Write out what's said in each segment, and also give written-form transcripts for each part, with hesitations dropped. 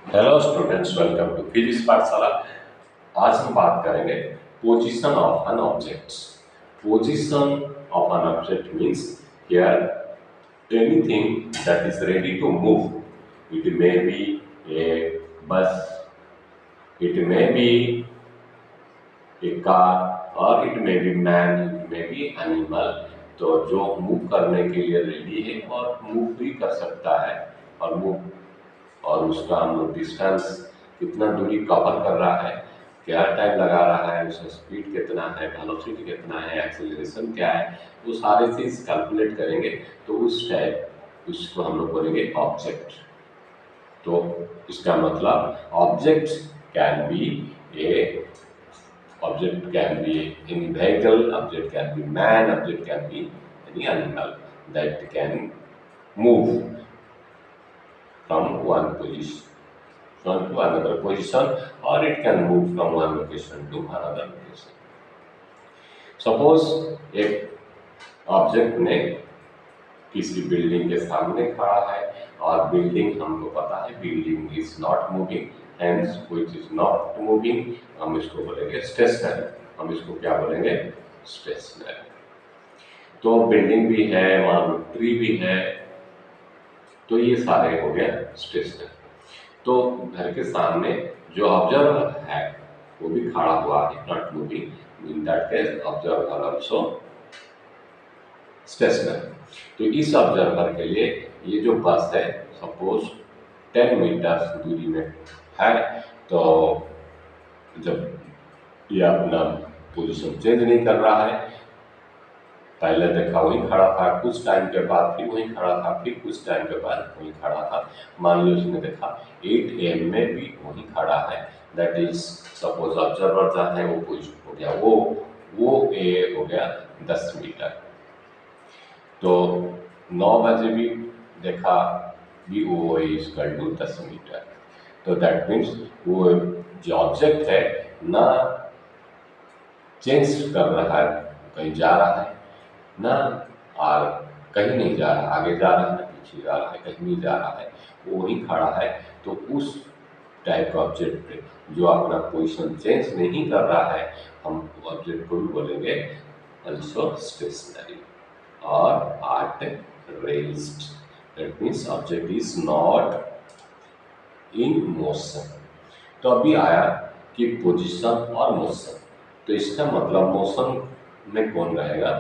Hello students, welcome to physics पाठशाला। आज हम बात करेंगे position of an object. Position of an object means here anything that is ready to move. It may be a bus, it may be a car, or it may be man, it may be animal। तो जो move करने के लिए ready है और move भी कर सकता है, और मूव और उसका हम लोग डिस्टेंस कितना दूरी कवर कर रहा है, क्या टाइम लगा रहा है, उसका स्पीड कितना है, वेलोसिटी कितना है, एक्सेलरेशन क्या है, वो सारे चीज कैलकुलेट करेंगे। तो उस टाइप उसको हम लोग बोलेंगे ऑब्जेक्ट। तो इसका मतलब object can be A object can be any vehicle, object can be man, object can be any animal that can move from one position to another position, or it can move from one location to another location। Suppose एक object में किसी building के सामने खड़ा है, और building हमको पता है building is not moving, hence which is not moving, हम इसको बोलेंगे स्टेशनरी। हम इसको क्या बोलेंगे? स्टेशनरी। तो बिल्डिंग भी है, वहां ट्री भी है, तो ये सारे हो गया स्टेशनरी। तो घर के सामने जो ऑब्जर्वर है वो भी खड़ा हुआ है, not moving, in that case observer also stationary. तो इस ऑब्जर्वर के लिए ये जो बस है, सपोज 10 मीटर दूरी में है, तो जब ये अपना पोजीशन चेंज नहीं कर रहा है, पहले देखा वहीं खड़ा था, कुछ टाइम के बाद फिर वहीं खड़ा था, फिर कुछ टाइम के बाद वहीं खड़ा था, मान लो उसने देखा 8 AM में भी वहीं खड़ा है, दैट इज सपोज ऑब्जर्वर जहाँ है वो पोजीशन हो गया, वो ए हो गया 10 मीटर। तो 9 बजे भी देखा भी वो इक्वल टू 10 मीटर। तो दैट मीन्स वो जो ऑब्जेक्ट है ना चेंज कर रहा है, कहीं जा रहा है ना, और कहीं नहीं जा रहा, आगे जा रहा है ना पीछे जा रहा है, कहीं नहीं जा रहा है, वो वहीं खड़ा है। तो उस टाइप का ऑब्जेक्ट पे जो अपना पोजीशन चेंज नहीं कर रहा है, हम ऑब्जेक्ट को भी बोलेंगे also stationary or at rest। That means object is not in motion। तो अभी आया कि पोजीशन और मोशन, तो इसका मतलब मोशन में कौन रहेगा?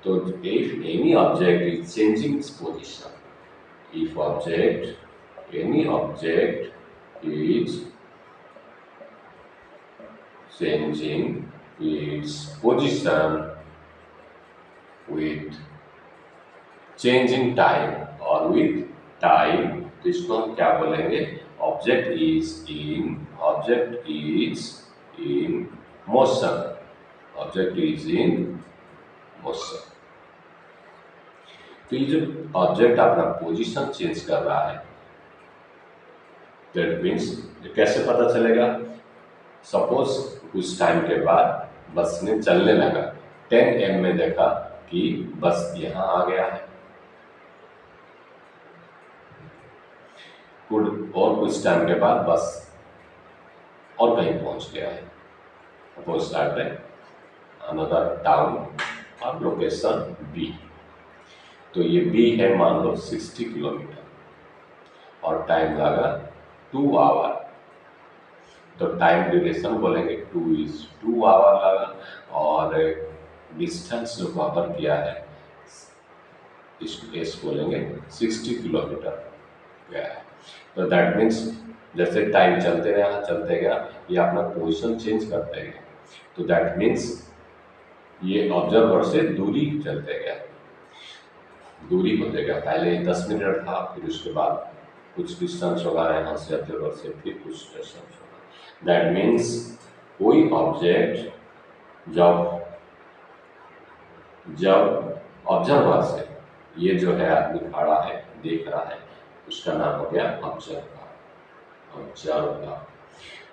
तो if any object is changing its position, if object any object is changing its position with changing time और with time, तो इसको हम क्या बोलेंगे? Object is in motion. Object is in motion. तो ये जो ऑब्जेक्ट अपना पोजीशन चेंज कर रहा है, दैट मीन्स कैसे पता चलेगा? सपोज कुछ टाइम के बाद बस ने चलने लगा, 10 AM में देखा कि बस यहाँ आ गया है, और कुछ टाइम के बाद बस और कहीं पहुंच गया है, सपोज अनदर टाउन और लोकेशन बी। तो ये बी है, मान लो 60 किलोमीटर और टाइम लगा 2 आवर। तो टाइम ड्यूरेशन बोलेंगे 2 आवर लगा, और डिस्टेंस जो कवर किया है इस बोलेंगे 60 किलोमीटर गया है। तो दैट मीन्स जैसे टाइम चलते गया, ये अपना पोजीशन चेंज करते गए, तो दैट मीन्स ये ऑब्जर्वर से दूरी चलते गया, दूरी होते गया। पहले 10 मिनट था, फिर उसके बाद कुछ डिस्टेंस होगा यहाँ से ऑब्जर्वर से, फिर कुछ डिस्टेंस होगा। दैट मीन्स कोई ऑब्जेक्ट जब ऑब्जर्वर से, ये जो है आदमी खड़ा है देख रहा है, उसका नाम हो गया ऑब्जर्वर।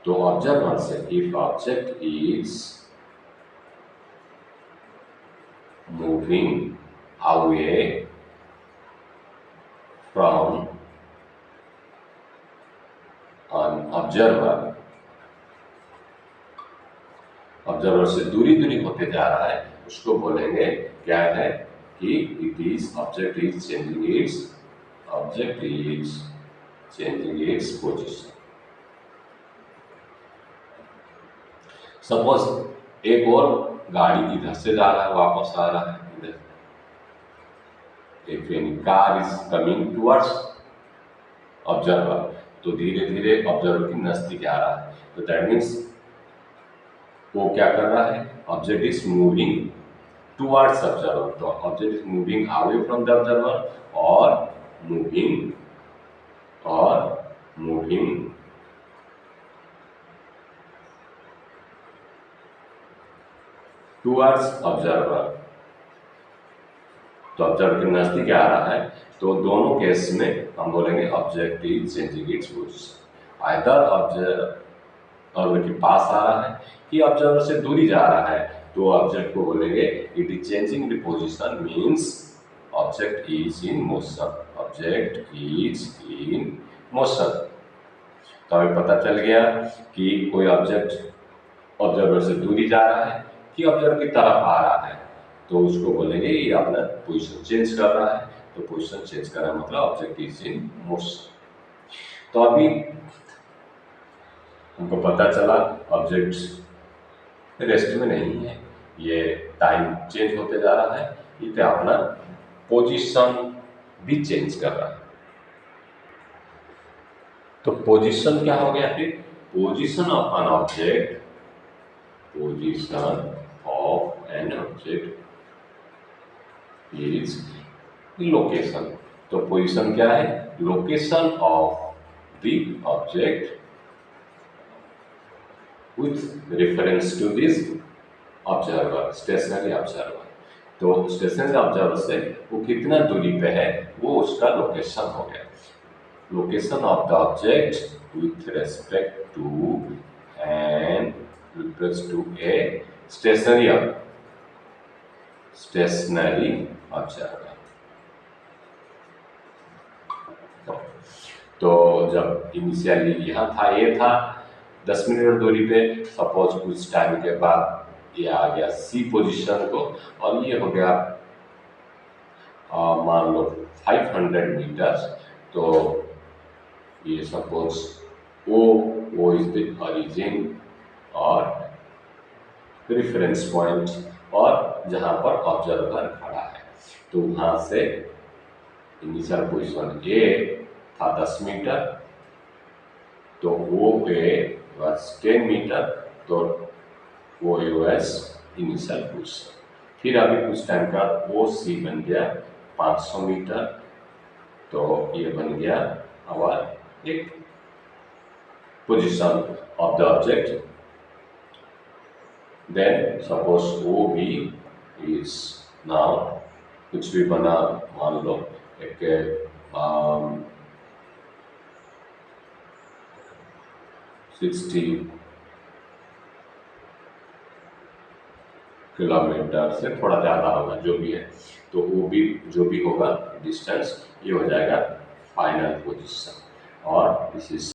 तो ऑब्जर्वर से if object is moving away from observer से दूरी दूरी होते जा रहा है, उसको बोलेंगे क्या है कि object is changing its position. Suppose एक और गाड़ी इधर से जा रहा है, वापस आ रहा है इधर, if any car is coming towards observer, तो धीरे धीरे ऑब्जर्वर की नजदीक आ रहा है, तो दैट मीन्स वो क्या कर रहा है, object is moving towards observer, तो object is moving away from the observer और मूविंग टुवर्ड्स ऑब्जर्वर, तो ऑब्जर्वर के नजदीक आ रहा है, तो दोनों केस में हम बोलेंगे object is changing its position. Either observer के पास आ रहा है कि ऑब्जर्वर से दूरी जा रहा है, तो ऑब्जेक्ट को बोलेंगे it is changing the position, means object is in motion. तो हमें पता चल गया कि कोई ऑब्जेक्ट ऑब्जर्वर से दूरी जा रहा है कि ऑब्जर्वर की तरफ आ रहा है, तो उसको बोलेंगे ये अपना पोजीशन चेंज कर रहा है, तो पोजीशन चेंज कर रहा है मतलब ऑब्जेक्ट इज इन मोशन। तो अभी हमको पता चला ऑब्जेक्ट रेस्ट में नहीं है, ये टाइम चेंज होते जा रहा है, ये अपना पोजीशन भी चेंज कर रहा है। तो पोजीशन क्या हो गया फिर, position of an object is location. तो पोजीशन क्या है, location of the object with reference to this observer, stationary observer. तो स्टेशनरी ऑब्जर्वर से वो कितना दूरी पे है वो उसका लोकेशन हो गया। Location of the object with respect to a stationary observer. तो जब इनिशियली यहाँ था, ये था 10 मिनट दूरी पे, सपोज कुछ टाइम के बाद ये आ गया सी पोजीशन को, और ये हो गया मान लो 500 मीटर। तो ये suppose O is the origin और रेफरेंस पॉइंट, और जहाँ पर ऑब्जर्वर खड़ा है, तो वहाँ से इनिशियल पोजीशन ए था 10 मीटर, तो ओ ए was 10 मीटर, तो ओ ए वाज इनिशियल पोजीशन। फिर अभी कुछ टाइम का ओ सी बन गया 500 मीटर, तो ये बन गया हमारा एक position of the object. Then suppose O B is now, कुछ भी बना, मान लो एक 60 किलोमीटर से थोड़ा ज़्यादा होगा, जो भी है, तो वो भी जो भी होगा डिस्टेंस, ये हो जाएगा फाइनल पोजीशन। और दिस इज